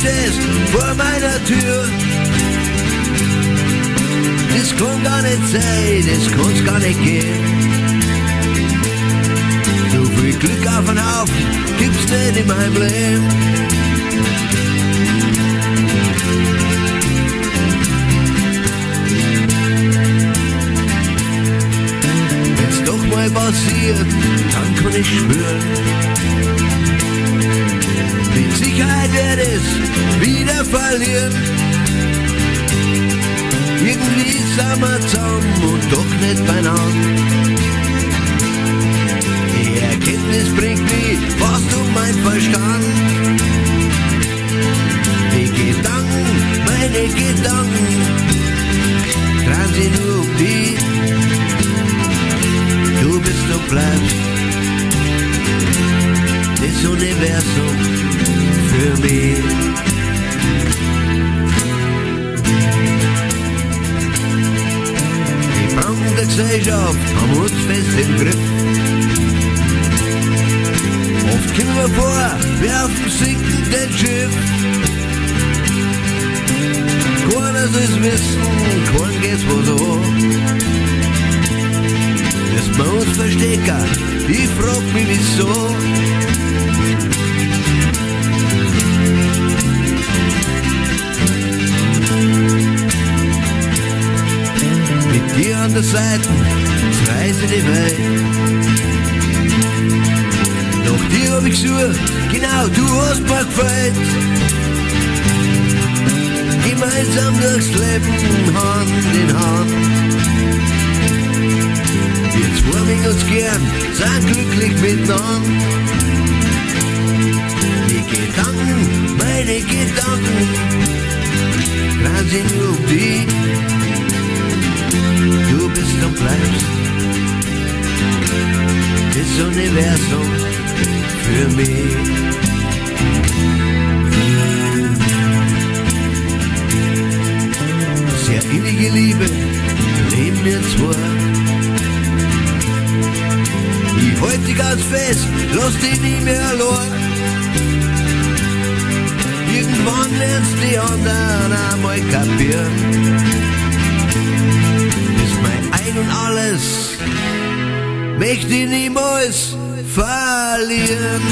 stehst vor meiner Tür. Das kann gar nicht sein, das kann's gar nicht gehen. So viel Glück auf den Haufen gibt's nicht in meinem Leben. Wenn's doch mal passiert, dann kann ich schwören, mit Sicherheit werd es wieder verlieren. Irgendwie sind wir zusammen und doch nicht beieinander. Die Erkenntnis bringt mich fast um mein Verstand. Die Gedanken, meine Gedanken, drehen sich nur um dich. Du bist und bleibst das Universum für mich. Die Banken der Gesellschaft haben uns fest im Griff. Oft kommen wir vor, wir auf dem sinkenden Schiff. Keiner soll's wissen, kein geht's wo so. Das bei uns verstecken, ich frag mich wieso. Mit dir an der Seite reise die Welt. Nach dir hab ich gesucht, genau, du hast mir gefällt. Gemeinsam durchs Leben, Hand in Hand. Wir zwei mögen uns gern, sind glücklich miteinander. Die Gedanken, meine Gedanken, drehen sich nur um dich. Du bist und bleibst das Universum für mich. Sehr innige Liebe leben wir zwei. Ich halt dich ganz fest, lass dich nie mehr allein. Irgendwann lernst die anderen einmal kapieren. Bist mein Ein und Alles, möchte ich niemals verlieren.